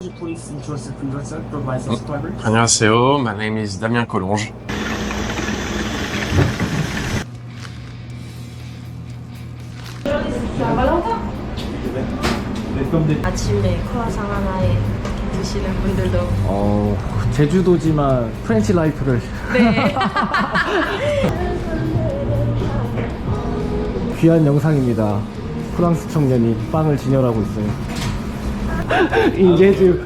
Police insurance converter provides subscribers. 안녕하세요. My name is Damien Collonge. 아침에 크루아상 하나에 드시는 분들도 제주도지만 프렌치 라이프를. 네. 귀한 영상입니다. 프랑스 청년이 빵을 진열하고 있어요. 인제주.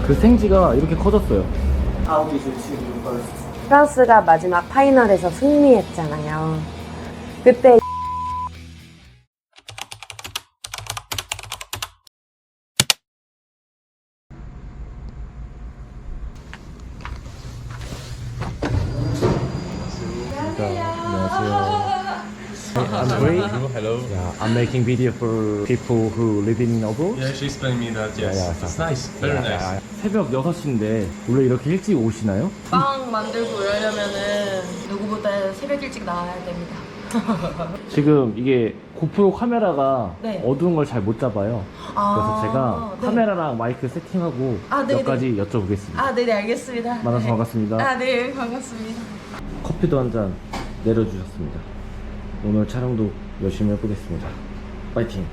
그 생지가 이렇게 커졌어요. How did you choose your first? 프랑스가 마지막 파이널에서 승리했잖아요. 그때 안녕하세요. I'm great. Hello. Yeah, I'm making video for people who live in abroad. Yeah, she's telling me that. Yes, Yeah, it's nice. Very nice. 새벽 6시인데 원래 이렇게 일찍 오시나요? 빵 만들고 이러려면은 누구보다 새벽 일찍 나와야 됩니다. 지금 이게 고프로 카메라가 네. 어두운 걸 잘 못 잡아요. 그래서 제가 네. 카메라랑 마이크 세팅하고 네네. 몇 가지 여쭤보겠습니다. 아, 네네, 알겠습니다. 만나서 네. 반갑습니다. 아, 네, 반갑습니다. 커피도 한 잔 내려주셨습니다. 오늘 촬영도 열심히 해보겠습니다. 파이팅!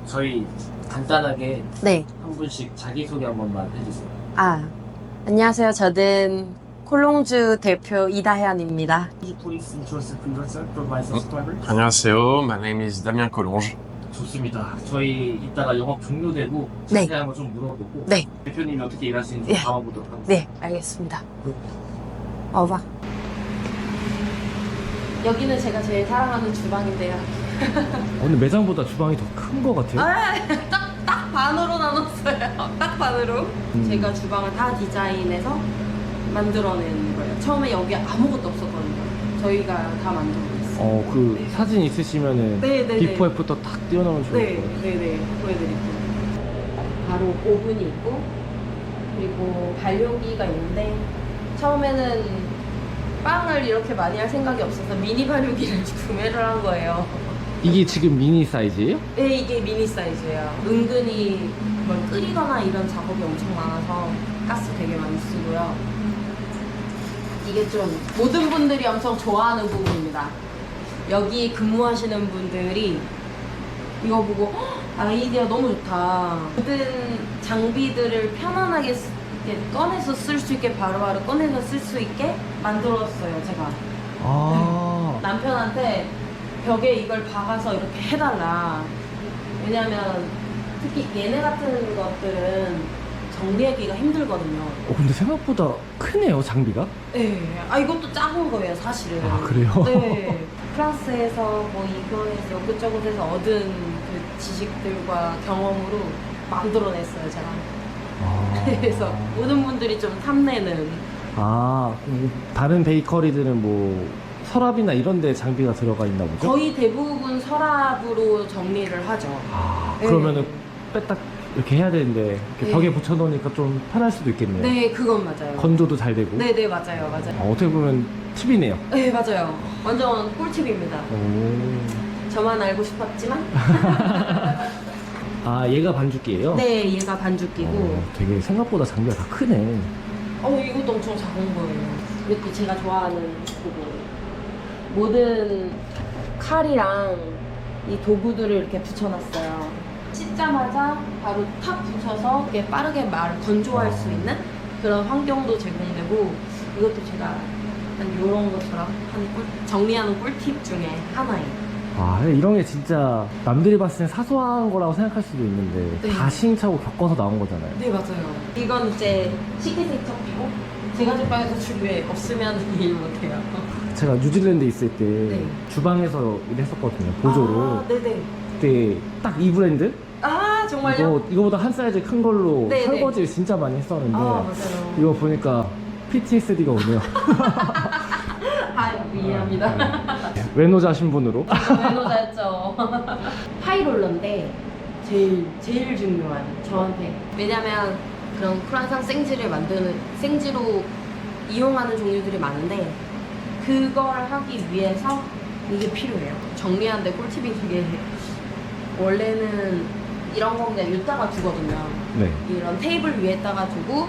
저희 간단하게 네. 한 분씩 자기소개 한 번만 해주세요. 안녕하세요. 저는 콜롱주 대표 이다현입니다. Police insurance converter provides subscribers. 안녕하세요. My name is Damien Collonge. 좋습니다. 저희 이따가 영업 종료되고 네. 자세한 거 좀 물어보고 네. 대표님이 어떻게 일하시는지 예. 담아보도록 하겠습니다. 네, 알겠습니다. 봐. 여기는 제가 제일 사랑하는 주방인데요. 오늘 매장보다 주방이 더 큰 것 같아요. 딱 반으로 나눴어요. 딱 반으로. 제가 주방을 다 디자인해서 만들어낸 거예요. 처음에 여기 아무것도 없었거든요. 저희가 다 만들고 있어요. 그 사진 있으시면은 네네네. 비포 애프터 탁 띄워놓으면 좋을 것 같아요. 네네네. 보여드릴게요. 바로 오븐이 있고, 그리고 발효기가 있는데, 처음에는 빵을 이렇게 많이 할 생각이 없어서 미니 발효기를 구매를 한 거예요. 이게 지금 미니 사이즈예요? 네, 이게 미니 사이즈예요. 은근히 뭘 끓이거나 이런 작업이 엄청 많아서 가스 되게 많이 쓰고요. 이게 좀 모든 분들이 엄청 좋아하는 부분입니다. 여기 근무하시는 분들이 이거 보고 "헉, 아이디어 너무 좋다. 모든 장비들을 편안하게 이렇게 꺼내서 쓸 수 있게 바로바로 꺼내서 쓸 수 있게 만들었어요, 제가. 남편한테 벽에 이걸 박아서 이렇게 해달라. 왜냐면 특히 얘네 같은 것들은 정리하기가 힘들거든요. 근데 생각보다 크네요, 장비가. 네. 이것도 작은 거예요, 사실은. 그래요? 네. 프랑스에서 뭐 이거에서 그쪽에서 얻은 그 지식들과 경험으로 만들어냈어요, 제가. 그래서 모든 분들이 좀 탐내는. 다른 베이커리들은 뭐 서랍이나 이런 데 장비가 들어가 있나 보죠? 거의 대부분 서랍으로 정리를 하죠. 네. 그러면은 빼딱 이렇게 해야 되는데 이렇게 네. 벽에 붙여놓으니까 좀 편할 수도 있겠네요. 네, 그건 맞아요. 건조도 잘 되고. 네네, 맞아요, 맞아요. 어떻게 보면 팁이네요. 네, 맞아요. 완전 꿀팁입니다. 저만 알고 싶었지만. 얘가 반죽기예요? 네, 얘가 반죽기고. 되게 생각보다 장비가 다 크네. 이것도 엄청 작은 거예요. 이것도 제가 좋아하는 부분. 모든 칼이랑 이 도구들을 이렇게 붙여놨어요. 씻자마자 바로 탁 붙여서 이렇게 빠르게 건조할 수 있는 그런 환경도 제공되고, 이것도 제가 한 이런 것처럼 정리하는 꿀팁 중에 하나예요. 이런 게 진짜 남들이 봤을 때 사소한 거라고 생각할 수도 있는데 네. 다 시행착오 겪어서 나온 거잖아요. 네, 맞아요. 이건 이제 식기세척기고, 제가 제빵에서 집에 없으면 일 못해요. 제가 뉴질랜드에 있을 때 네. 주방에서 일했었거든요, 보조로. 네네. 그때 딱 이 브랜드? 정말요? 이거보다 한 사이즈 큰 걸로 네, 설거지를 진짜 많이 했었는데 맞아요. 이거 보니까 PTSD가 오네요. 미안합니다. 외노자 신분으로. 외노자였죠. 파이롤러인데 제일 중요한 저한테. 왜냐면 그런 크루아상 생지로 이용하는 종류들이 많은데, 그걸 하기 위해서 이게 필요해요. 정리하는데 꿀팁인 게 원래는 이런 거 그냥 여기다가 두거든요. 네. 이런 테이블 위에다가 두고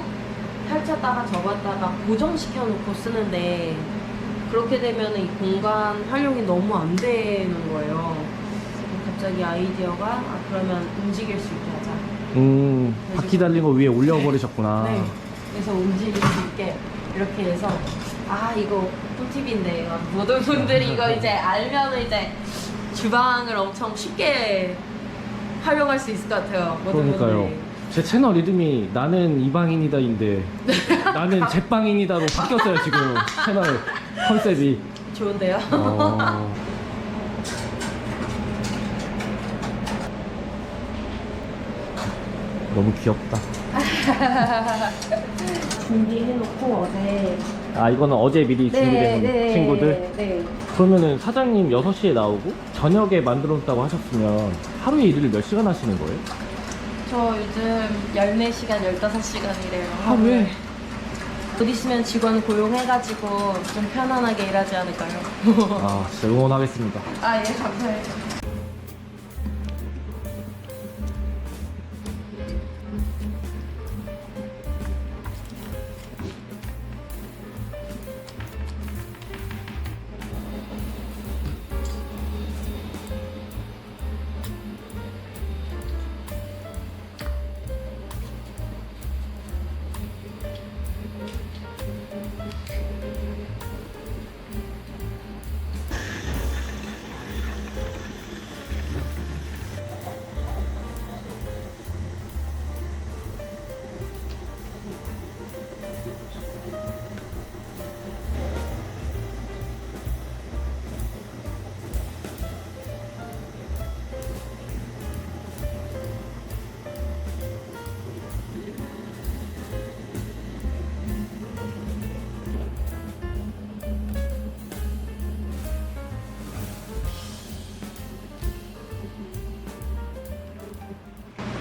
펼쳤다가 접었다가 고정시켜 놓고 쓰는데 그렇게 되면 이 공간 활용이 너무 안 되는 거예요. 갑자기 아이디어가 그러면 움직일 수 있게 하자. 바퀴 달린 거 위에 올려버리셨구나. 네. 그래서 움직일 수 있게 이렇게 해서 이거 꿀팁인데 모든 분들이 이거 이제 알면은 이제 주방을 엄청 쉽게 활용할 수 있을 것 같아요. 모든 그러니까요. 분들이. 제 채널 이름이 나는 이방인이다인데 나는 제빵인이다로 바뀌었어요 지금 채널 컨셉이. 좋은데요? 너무 귀엽다. 준비해놓고 어제 이거는 어제 미리 준비된 친구들? 네. 그러면은 사장님 6시에 나오고 저녁에 만들어 놓다고 하셨으면 하루에 일을 몇 시간 하시는 거예요? 저 요즘 14시간, 15시간이래요. 하루에? 곧 있으면 직원 고용해가지고 좀 편안하게 일하지 않을까요? 진짜 응원하겠습니다. 예, 감사해요.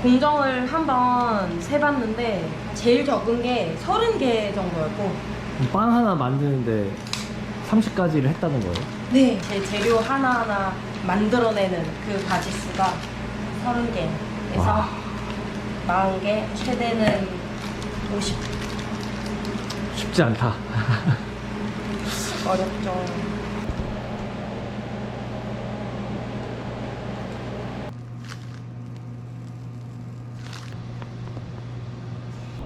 공정을 한번 세봤는데 제일 적은 게 30개 정도였고 빵 하나 만드는데 30가지를 했다는 거예요? 네. 제 재료 하나하나 만들어내는 그 가지수가 30개에서 와. 40개, 최대는 50. 쉽지 않다. 어렵죠.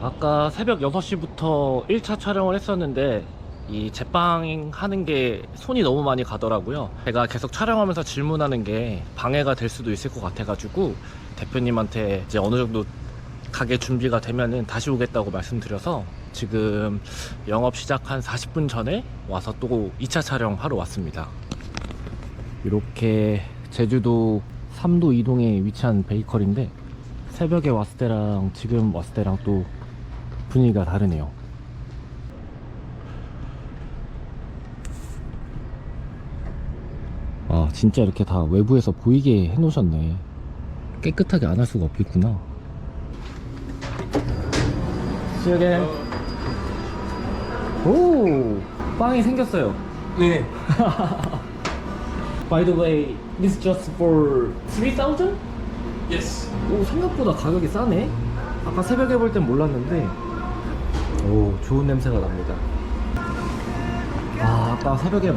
아까 새벽 6시부터 1차 촬영을 했었는데 이 제빵 하는 게 손이 너무 많이 가더라고요. 제가 계속 촬영하면서 질문하는 게 방해가 될 수도 있을 것 같아 가지고 대표님한테 이제 어느 정도 가게 준비가 되면은 다시 오겠다고 말씀드려서 지금 영업 시작 한 40분 전에 와서 또 2차 촬영하러 왔습니다. 이렇게 제주도 삼도 이동에 위치한 베이커리인데 새벽에 왔을 때랑 지금 왔을 때랑 또 분위기가 다르네요. 진짜 이렇게 다 외부에서 보이게 해놓으셨네. 깨끗하게 안 할 수가 없겠구나. See you again. 오, 빵이 생겼어요. 네. By the way, this just for 3,000? Yes. 오, 생각보다 가격이 싸네. 아까 새벽에 볼 땐 몰랐는데 오, 좋은 냄새가 납니다. 아까 새벽에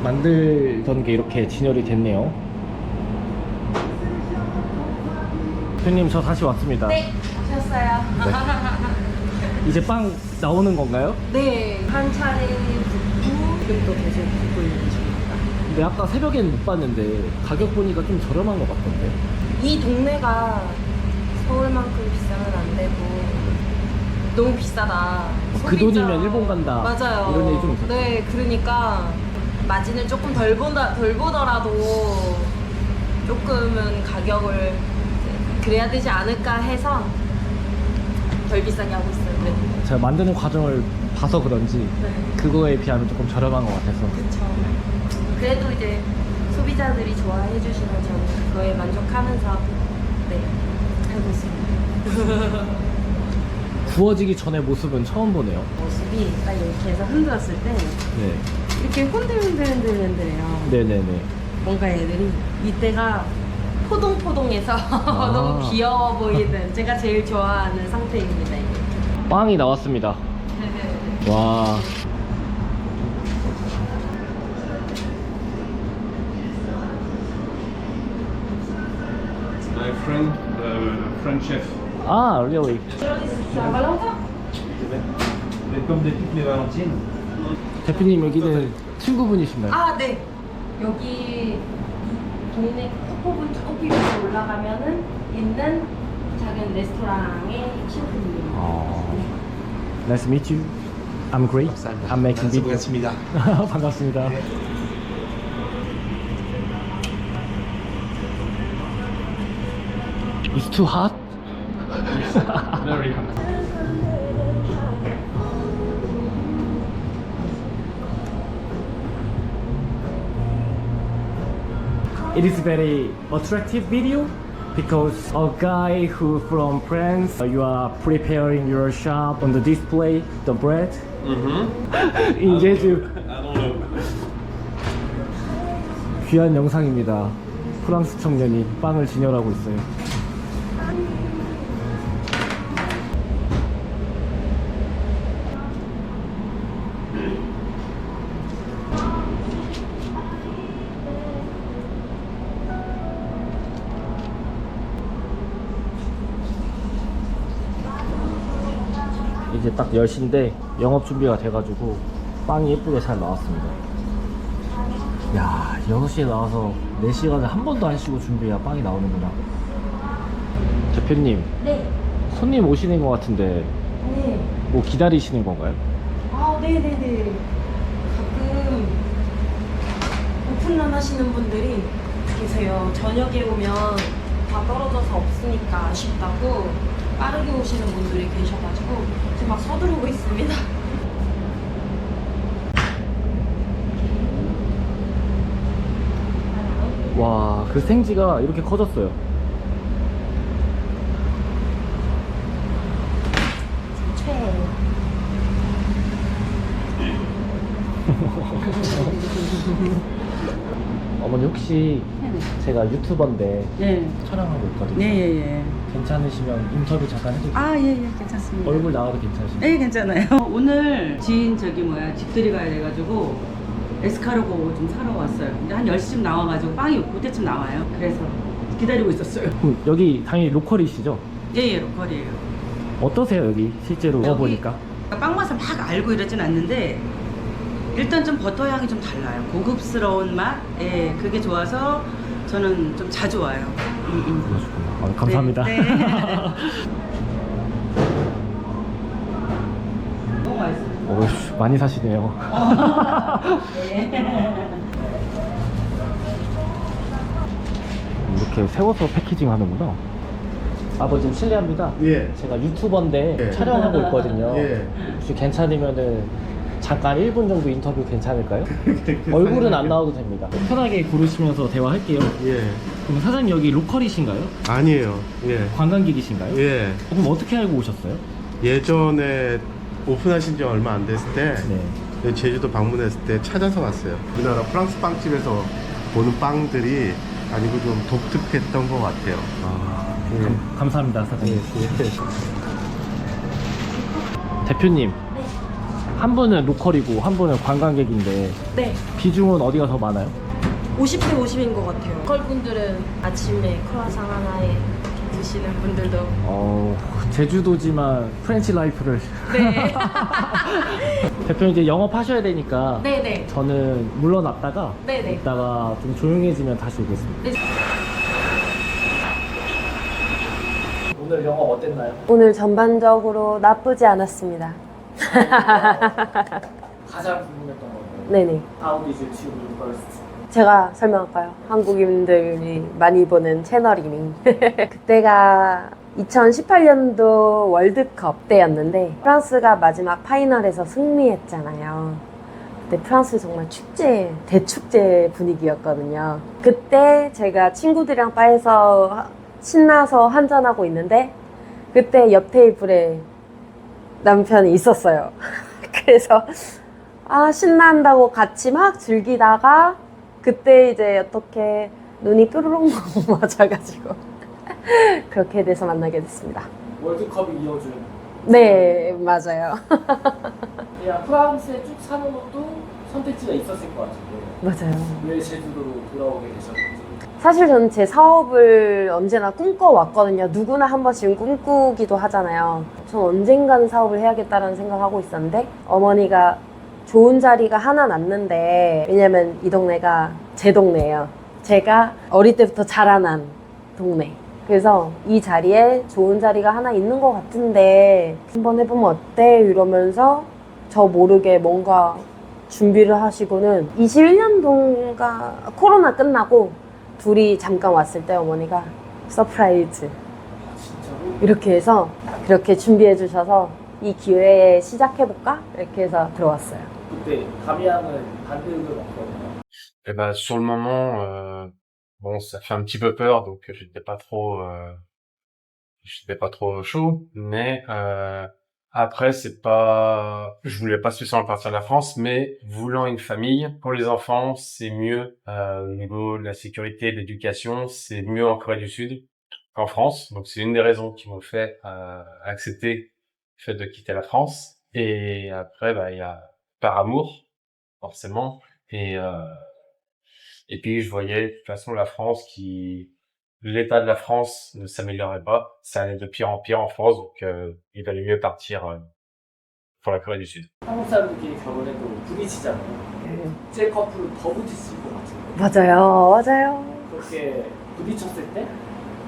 만들던 게 이렇게 진열이 됐네요. 대표님, 저 다시 왔습니다. 네, 오셨어요. 이제 빵 나오는 건가요? 네, 한 차례 붓고 지금도 계속 붓고 있는 중입니다. 근데 아까 새벽엔 못 봤는데 가격 보니까 좀 저렴한 것 같던데. 이 동네가 서울만큼 비싸면 안 되고 너무 비싸다. 그 돈이면 일본 간다. 맞아요. 이런 얘기 좀 있었죠. 네, 그러니까 마진을 조금 덜 보더라도 조금은 가격을 그래야 되지 않을까 해서 덜 비싸게 하고 있어요. 그래도. 제가 만드는 과정을 봐서 그런지 네. 그거에 비하면 조금 저렴한 것 같아서. 그쵸. 그래도 이제 소비자들이 좋아해 주시면 저는 그거에 만족하면서 네, 하고 있습니다. 구워지기 전의 모습은 처음 보네요. 모습이 딱 이렇게 해서 흔들었을 때 네. 이렇게 흔들흔들흔들흔들해요. 네네네. 뭔가 애들이 이때가 포동포동해서 너무 귀여워 보이는 제가 제일 좋아하는 상태입니다. 이게. 빵이 나왔습니다. 와. My friend, French chef. 아, really? Comme des toutes les Valentines. 대표님 여기는 친구분이신가요? 아, 네. 여기 동네 코코분 조금 위로 올라가면은 있는 작은 레스토랑의 셰프님입니다. Nice to meet you. I'm great. I'm making video. 반갑습니다. 반갑습니다. It's too hot. Very hot. It is very attractive video because a guy who from France, you are preparing your shop on the display, the bread in Jeju. I don't know. 귀한 영상입니다. 프랑스 청년이 빵을 진열하고 있어요. 이제 딱 10시인데 영업 준비가 돼가지고 빵이 예쁘게 잘 나왔습니다. 야, 6시에 나와서 4시간을 한 번도 안 쉬고 준비해야 빵이 나오는구나. 대표님, 네. 손님 오시는 것 같은데 네. 뭐 기다리시는 건가요? 아, 네네네. 가끔 오픈런 하시는 분들이 계세요. 저녁에 오면 다 떨어져서 없으니까 아쉽다고 빠르게 오시는 분들이 계셔가지고 지금 막 서두르고 있습니다. 와, 그 생지가 이렇게 커졌어요. 최애예요. 어머니 혹시 제가 유튜버인데 예, 촬영하고 있거든요. 예. 괜찮으시면 인터뷰 잠깐 해주세요. 아, 예, 괜찮습니다. 얼굴 나와도 괜찮으신가요? 예, 괜찮아요. 오늘 지인 집들이 가야 돼가지고 에스카르고 좀 사러 왔어요. 근데 한 10시쯤 나와가지고 빵이 그때쯤 나와요. 그래서 기다리고 있었어요. 그럼 여기 당연히 로컬이시죠? 예, 로컬이에요. 어떠세요 여기 실제로 여기 먹어보니까? 빵 맛을 막 알고 이러진 않는데 일단 좀 버터 향이 좀 달라요. 고급스러운 맛? 예, 그게 좋아서 저는 좀 자주 와요. 아, 감사합니다. 네. 너무 맛있어요. 어휴, 많이 사시네요. 이렇게 세워서 패키징 하는구나. 아버지 실례합니다. 예. 제가 유튜버인데 예. 촬영하고 있거든요. 예. 혹시 괜찮으면은 잠깐 1분 정도 인터뷰 괜찮을까요? 얼굴은 안 나와도 됩니다. 편하게 고르시면서 대화할게요. 예. 그럼 사장님 여기 로컬이신가요? 아니에요. 예. 관광객이신가요? 예. 그럼 어떻게 알고 오셨어요? 예전에 오픈하신 지 얼마 안 됐을 때 네. 제주도 방문했을 때 찾아서 왔어요. 우리나라 프랑스 빵집에서 보는 빵들이 아니고 좀 독특했던 것 같아요. 예. 감사합니다, 사장님. 대표님, 한 분은 로컬이고 한 분은 관광객인데 네. 비중은 어디가 더 많아요? 50대 50인 것 같아요. 로컬 분들은 아침에 크루아상 하나에 드시는 분들도 제주도지만 프렌치 라이프를. 네. 대표님 이제 영업하셔야 되니까 네네. 저는 물러났다가 네네. 이따가 좀 조용해지면 다시 오겠습니다. 네. 오늘 영업 어땠나요? 오늘 전반적으로 나쁘지 않았습니다. 가장 궁금했던 건 네네. How did you choose first? 제가 설명할까요? 한국인들이 많이 보는 채널이니. 그때가 2018년도 월드컵 때였는데 프랑스가 마지막 파이널에서 승리했잖아요. 그때 프랑스 정말 대축제 분위기였거든요. 그때 제가 친구들이랑 바에서 신나서 한잔하고 있는데 그때 옆 테이블에 남편이 있었어요. 그래서 신난다고 같이 막 즐기다가 그때 이제 어떻게 눈이 뾰로롱 맞아가지고 그렇게 돼서 만나게 됐습니다. 월드컵이 이어준. 네, 맞아요. 그냥 프랑스에 쭉 사는 것도 선택지가 있었을 것 같은데 맞아요. 왜 제주도로 돌아오게 되셨는지. 사실 저는 제 사업을 언제나 꿈꿔왔거든요. 누구나 한 번씩은 꿈꾸기도 하잖아요. 전 언젠가는 사업을 해야겠다는 생각하고 있었는데 어머니가 좋은 자리가 하나 났는데, 왜냐면 이 동네가 제 동네예요. 제가 어릴 때부터 자라난 동네. 그래서 이 자리에 좋은 자리가 하나 있는 것 같은데 한번 해보면 어때? 이러면서 저 모르게 뭔가 준비를 하시고는 21년도인가 코로나 끝나고 둘이 잠깐 왔을 때 어머니가 서프라이즈 이렇게 해서 그렇게 준비해 주셔서 이 기회에 시작해볼까? 이렇게 해서 들어왔어요. 그때 감양은 반대로 왔거든요. Eh ben, sur le moment, bon, ça fait un petit peu peur, donc j'étais pas trop chaud, mais après, je voulais pas spécialement partir de la France, mais voulant une famille, pour les enfants, c'est mieux au niveau de la sécurité, de l'éducation, c'est mieux en Corée du Sud qu'en France, donc c'est une des raisons qui m'ont fait accepter le fait de quitter la France. Et après, bah, il y a par amour, forcément, et puis je voyais de toute façon l'état de la France ne s'améliorait pas, ça allait de pire en pire en France, donc il valait mieux partir pour la Corée du Sud. 한국 사람들끼리 결혼해도 부딪히잖아요. 제 커플은 더 부딪힐 것 같은데. 맞아요. 그렇게 부딪혔을 때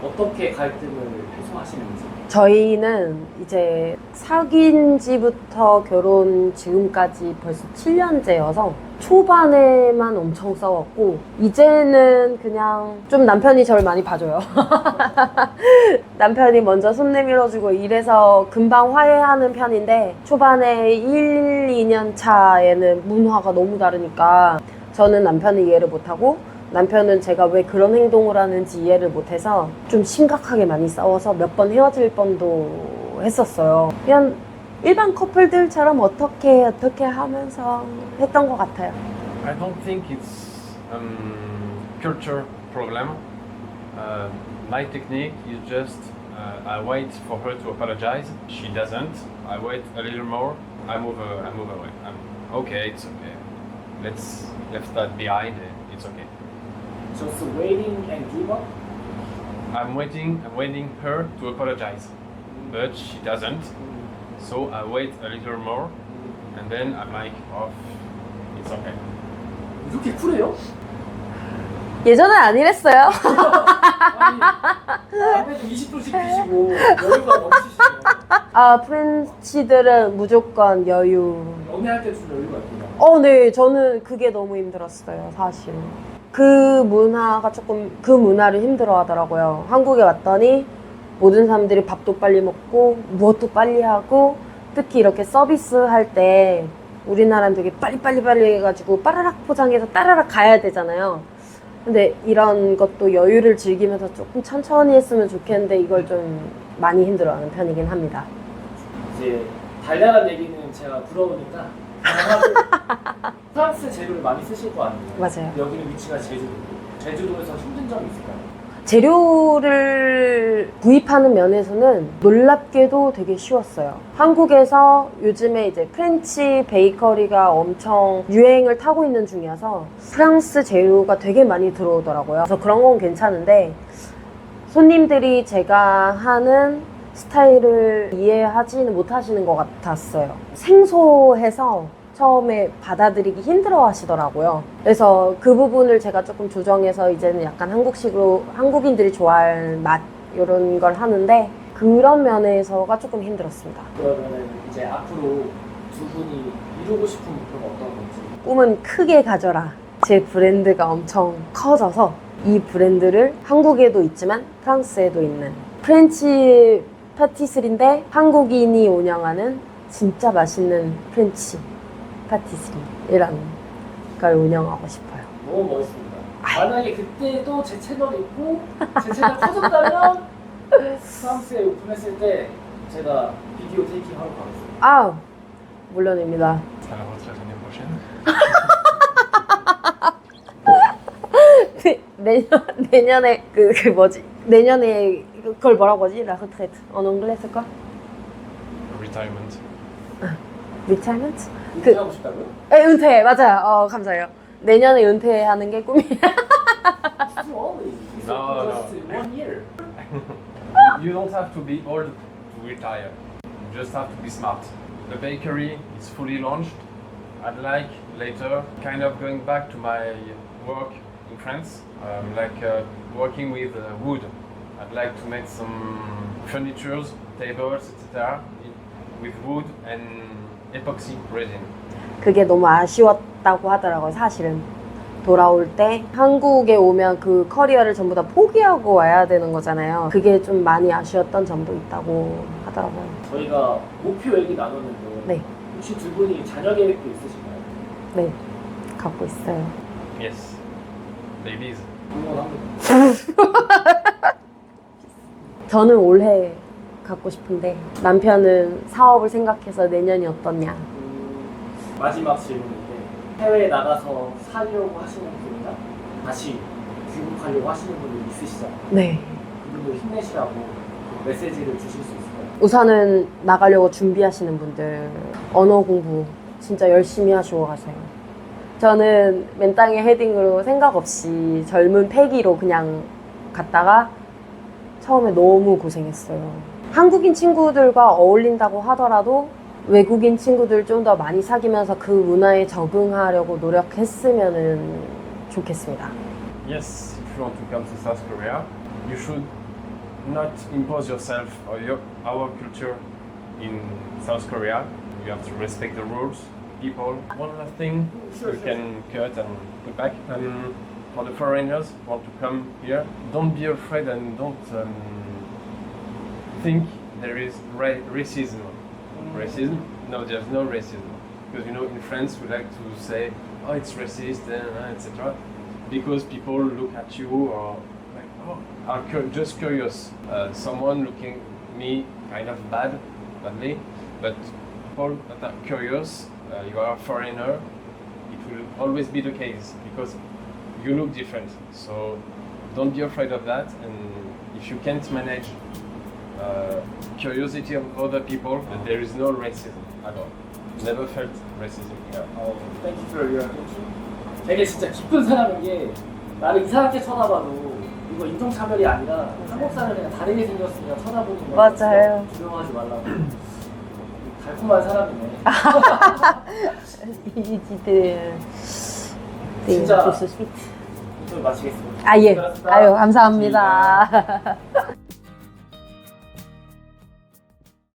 어떻게 갈등을 해소하시는지. 저희는 이제 사귄 지부터 결혼 지금까지 벌써 7년째여서 초반에만 엄청 싸웠고 이제는 그냥 좀 남편이 저를 많이 봐줘요. 남편이 먼저 손 내밀어주고 이래서 금방 화해하는 편인데 초반에 1, 2년 차에는 문화가 너무 다르니까 저는 남편을 이해를 못하고 남편은 제가 왜 그런 행동을 하는지 이해를 못해서 좀 심각하게 많이 싸워서 몇 번 헤어질 뻔도 했었어요. 그냥 일반 커플들처럼 어떻게 하면서 했던 것 같아요. I don't think it's culture problem. My technique is just I wait for her to apologize. She doesn't. I wait a little more. I move away. Okay, it's okay. Let's left that behind. It's okay. Just waiting and give up. I'm waiting her to apologize, but she doesn't. So I wait a little more, and then I'm like, oh, it's okay. 이렇게 쿨해요? 예전엔 안 이랬어요. 아니, 앞에도 20도씩 피시고 여유가 넘치시네요. 프렌치들은 무조건 여유. 연애할 때 좀 여유가 있구나. 네, 저는 그게 너무 힘들었어요, 사실. 그 문화를 힘들어 하더라고요. 한국에 왔더니 모든 사람들이 밥도 빨리 먹고 무엇도 빨리 하고 특히 이렇게 서비스 할 때 우리나라는 되게 빨리 해가지고 빠라락 포장해서 따라락 가야 되잖아요. 근데 이런 것도 여유를 즐기면서 조금 천천히 했으면 좋겠는데 이걸 좀 많이 힘들어하는 편이긴 합니다. 이제 달달한 얘기는 제가 부러우니까 프랑스 재료를 많이 쓰실 거 아니에요? 맞아요. 여기는 위치가 제주도고 제주도에서 힘든 점이 있을까요? 재료를 구입하는 면에서는 놀랍게도 되게 쉬웠어요. 한국에서 요즘에 이제 프렌치 베이커리가 엄청 유행을 타고 있는 중이어서 프랑스 재료가 되게 많이 들어오더라고요. 그래서 그런 건 괜찮은데 손님들이 제가 하는 스타일을 이해하지는 못하시는 것 같았어요. 생소해서 처음에 받아들이기 힘들어 하시더라고요. 그래서 그 부분을 제가 조금 조정해서 이제는 약간 한국식으로 한국인들이 좋아할 맛 이런 걸 하는데 그런 면에서가 조금 힘들었습니다. 그러면 이제 앞으로 두 분이 이루고 싶은 목표가 어떤 건지. 꿈은 크게 가져라. 제 브랜드가 엄청 커져서 이 브랜드를 한국에도 있지만 프랑스에도 있는 프렌치 파티스리인데 한국인이 운영하는 진짜 맛있는 프렌치 파티스리라는 걸 운영하고 싶어요. 너무 멋있습니다. 만약에 그때도 제 채널이 있고 제 채널 커졌다면 프랑스에 오픈했을 때 제가 비디오 테이킹 하러 가겠습니다. 물론입니다. À la retraite l'année prochaine. 내년에 그 뭐지? 내년에 그걸 뭐라고 하지? La retraite. En anglais c'est quoi? Retirement. Retirement? 은퇴하고 싶다고요? 네, 은퇴 맞아요. 감사해요. 내년에 은퇴하는 게 꿈이에요. Too early. It's No, just no. 1 year. You don't have to be old to retire. You just have to be smart. The bakery is fully launched. I'd like later kind of going back to my work in France, working with wood. I'd like to make some furnitures, tables, etc. with wood and epoxy resin. 그게 너무 아쉬웠다고 하더라고요, 사실은. 돌아올 때 한국에 오면 그 커리어를 전부 다 포기하고 와야 되는 거잖아요. 그게 좀 많이 아쉬웠던 점도 있다고 하더라고요. 저희가 목표 얘기 나눴는데 네, 혹시 두 분이 자녀 계획도 있으신가요? 네, 갖고 있어요. Yes. Babies. 응원합니다. 저는 올해 갖고 싶은데 남편은 사업을 생각해서 내년이 어떻냐. 마지막 질문인데 해외에 나가서 살려고 하시는 분이나 다시 귀국하려고 하시는 분이 있으시잖아요. 네. 그분들 힘내시라고 메시지를 주실 수 있을까요? 우선은 나가려고 준비하시는 분들 언어 공부 진짜 열심히 하시고 가세요. 저는 맨땅에 헤딩으로 생각 없이 젊은 패기로 그냥 갔다가 처음에 너무 고생했어요. 한국인 친구들과 어울린다고 하더라도 외국인 친구들 좀 더 많이 사귀면서 그 문화에 적응하려고 노력했으면 좋겠습니다. Yes, if you want to come to South Korea, you should not impose yourself or our culture in South Korea. You have to respect the rules, people. One last thing you can cut and put back. For the foreigners who want to come here, don't be afraid and don't think there is racism. Racism? No, there's no racism. Because you know, in France, we like to say, oh, it's racist, etc. Because people look at you or like, oh, are just curious. Someone looking at me kind of badly, but people that are curious, you are a foreigner, it will always be the case because you look different. So don't be afraid of that, and if you can't manage curiosity of other people, then there is no racism at all. Never felt racism here. Thank you for your attention. 되게 진짜 깊은 사람인 게 나를 이상하게 쳐다봐도 이거 인종차별이 아니라 한국 사람이 그냥 다르게 생겼으니까 쳐다보는 거야. 맞아요. 조용하지 말라고. 달콤한 사람이네. 이지들 진짜. 스윗. 인터뷰 마치겠습니다. 아 예. 고생하셨습니다. 아유 감사합니다.